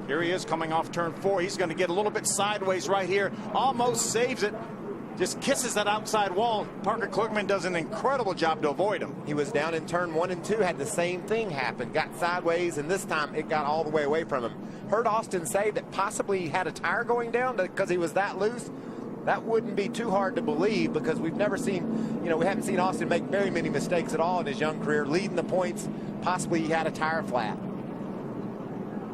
Here he is coming off turn 4. He's going to get a little bit sideways right here. Almost saves it. Just kisses that outside wall. Parker Kligerman does an incredible job to avoid him. He was down in turn 1 and 2, had the same thing happen. Got sideways, and this time it got all the way away from him. Heard Austin say that possibly he had a tire going down because he was that loose. That wouldn't be too hard to believe because we've never seen, we haven't seen Austin make very many mistakes at all in his young career, leading the points. Possibly he had a tire flat.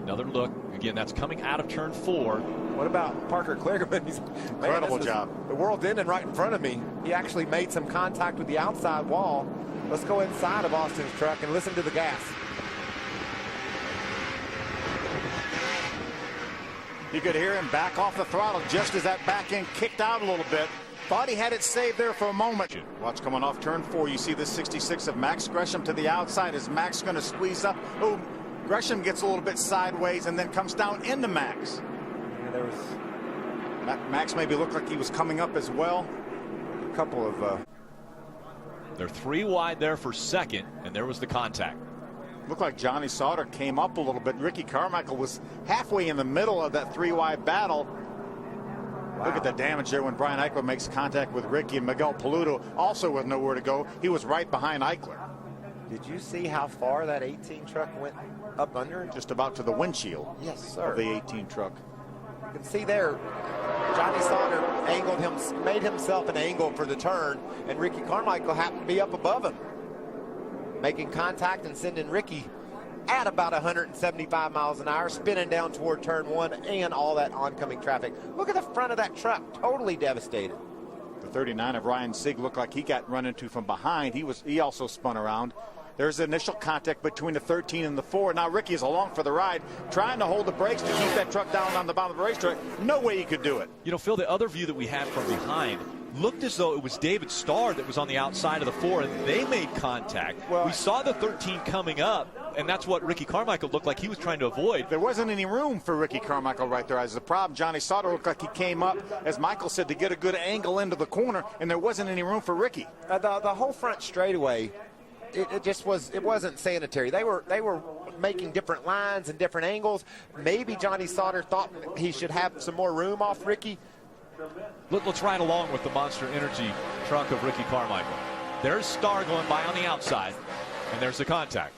Another look. Again, that's coming out of turn 4. What about Parker Kligerman? Incredible job. The world's ending right in front of me. He actually made some contact with the outside wall. Let's go inside of Austin's truck and listen to the gas. You could hear him back off the throttle just as that back end kicked out a little bit. Thought he had it saved there for a moment. Watch coming off turn 4. You see the 66 of Max Gresham to the outside. Is Max going to squeeze up? Oh, Gresham gets a little bit sideways and then comes down into Max. Yeah, there was Max maybe looked like he was coming up as well. a couple of. They're 3 wide there for second, and there was the contact. Looked like Johnny Sauter came up a little bit. Ricky Carmichael was halfway in the middle of that 3-wide battle. Wow. Look at the damage there when Brian Eichler makes contact with Ricky, and Miguel Paludo also with nowhere to go. He was right behind Eichler. Did you see how far that 18 truck went up under? Just about to the windshield. Yes, sir. Of the 18 truck. You can see there, Johnny Sauter angled him, made himself an angle for the turn, and Ricky Carmichael happened to be up above him, making contact and sending Ricky at about 175 miles an hour, spinning down toward turn 1 and all that oncoming traffic. Look at the front of that truck, totally devastated. The 39 of Ryan Sieg looked like he got run into from behind. He also spun around. There's the initial contact between the 13 and the 4. Now Ricky is along for the ride, trying to hold the brakes to keep that truck down on the bottom of the racetrack. No way he could do it. Phil, the other view that we had from behind looked as though it was David Starr that was on the outside of the 4, and they made contact. Well, we saw the 13 coming up, and that's what Ricky Carmichael looked like he was trying to avoid. There wasn't any room for Ricky Carmichael right there. As the problem, Johnny Sauter looked like he came up, as Michael said, to get a good angle into the corner, and there wasn't any room for Ricky. The whole front straightaway, it wasn't sanitary. They were making different lines and different angles. Maybe Johnny Sauter thought he should have some more room off Ricky. Let's ride along with the Monster Energy truck of Ricky Carmichael. There's Starr going by on the outside, and there's the contact.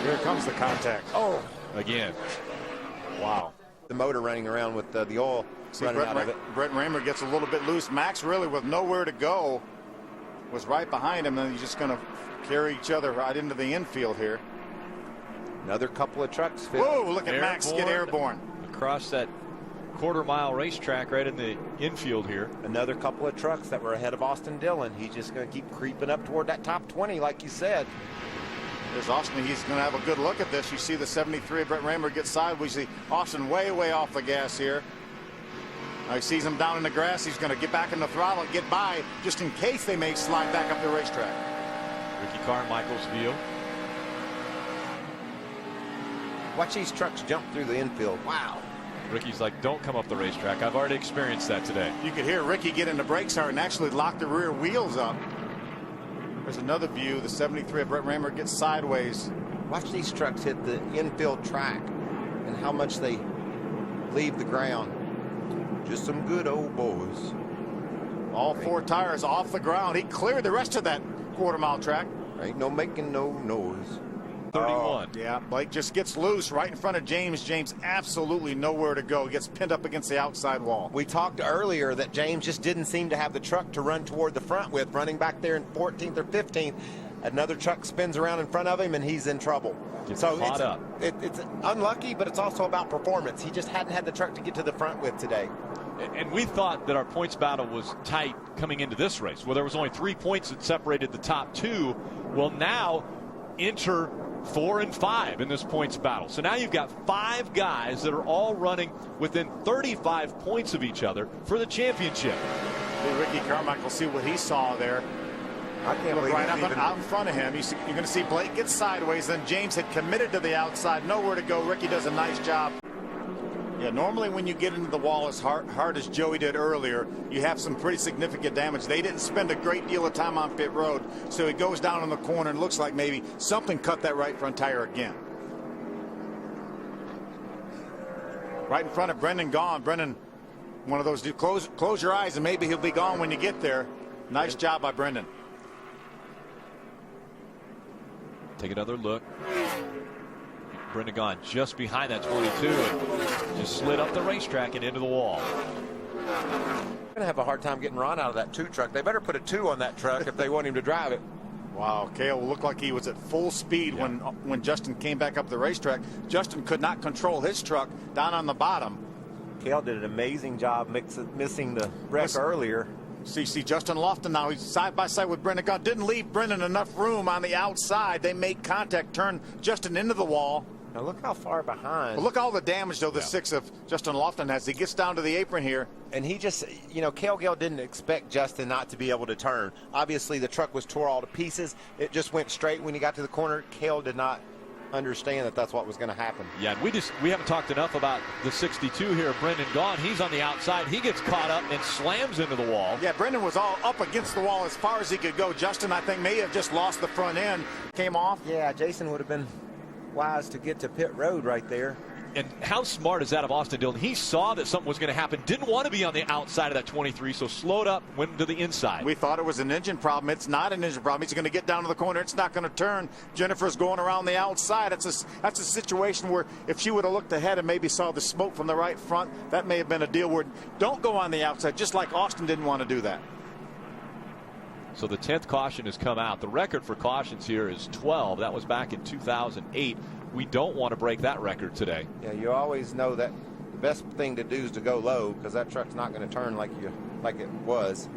Here comes the contact. Oh, again. Wow. The motor running around with the oil running out of it. Brett Raymer gets a little bit loose. Max really with nowhere to go was right behind him, and he's just going to carry each other right into the infield here. Another couple of trucks. Whoa, look at Max get airborne. Across that quarter-mile racetrack right in the infield here. Another couple of trucks that were ahead of Austin Dillon. He's just going to keep creeping up toward that top 20, like you said. There's Austin. He's going to have a good look at this. You see the 73 of Brett Raymer get sideways. You see Austin way off the gas here. Now he sees him down in the grass. He's going to get back in the throttle and get by just in case they may slide back up the racetrack. Ricky Carmichael's view. Watch these trucks jump through the infield. Wow. Ricky's like, don't come up the racetrack. I've already experienced that today. You could hear Ricky get in the brakes hard and actually lock the rear wheels up. There's another view. The 73 of Brett Raymer gets sideways. Watch these trucks hit the infield track and how much they leave the ground. Just some good old boys. All 4 tires off the ground. He cleared the rest of that quarter-mile track. Ain't no making no noise. 31. Yeah, Blake just gets loose right in front of James. James absolutely nowhere to go. Gets pinned up against the outside wall. We talked earlier that James just didn't seem to have the truck to run toward the front with, running back there in 14th or 15th. Another truck spins around in front of him, and he's in trouble. So it's unlucky, but it's also about performance. He just hadn't had the truck to get to the front with today. And we thought that our points battle was tight coming into this race. Well, there was only 3 points that separated the top 2. Well, now enter 4 and 5 in this points battle. So now you've got 5 guys that are all running within 35 points of each other for the championship. Ricky Carmichael, see what he saw there. I can't believe right out in front of him. You're going to see Blake get sideways. Then James had committed to the outside. Nowhere to go. Ricky does a nice job. Yeah, normally when you get into the wall as hard as Joey did earlier, you have some pretty significant damage. They didn't spend a great deal of time on pit road, so he goes down in the corner and looks like maybe something cut that right front tire again. Right in front of Brendan Gaughan. Brendan, one of those, close your eyes and maybe he'll be gone when you get there. Nice job by Brendan. Take another look. Brendan Gaughan just behind that 22 and just slid up the racetrack and into the wall. Going to have a hard time getting Ron out of that 2 truck. They better put a 2 on that truck if they want him to drive it. Wow, Cale looked like he was at full speed when Justin came back up the racetrack. Justin could not control his truck down on the bottom. Cale did an amazing job missing the wreck earlier. See Justin Lofton now. He's side by side with Brendan Gaughan. Didn't leave Brendan enough room on the outside. They make contact, turn Justin into the wall. Now look how far behind. Well, look all the damage, though, the 6 of Justin Lofton has. He gets down to the apron here. And he just, you know, Cale Gale didn't expect Justin not to be able to turn. Obviously, the truck was tore all to pieces. It just went straight when he got to the corner. Cale did not understand that that's what was going to happen. Yeah, and we haven't talked enough about the 62 here, Brendan Gaughan. He's on the outside. He gets caught up and slams into the wall. Yeah, Brendan was all up against the wall as far as he could go. Justin, I think, may have just lost the front end. Came off. Yeah, Jason would have been wise to get to pit road right there. And how smart is that of Austin Dillon? He saw that something was going to happen, didn't want to be on the outside of that 23, so slowed up, went to the inside. We thought it was an engine problem. It's not an engine problem. He's going to get down to the corner. It's not going to turn. Jennifer's going around the outside. That's a situation where if she would have looked ahead and maybe saw the smoke from the right front, that may have been a deal where don't go on the outside, just like Austin didn't want to do that. So the 10th caution has come out. The record for cautions here is 12. That was back in 2008. We don't want to break that record today. Yeah, you always know that the best thing to do is to go low because that truck's not going to turn like it was.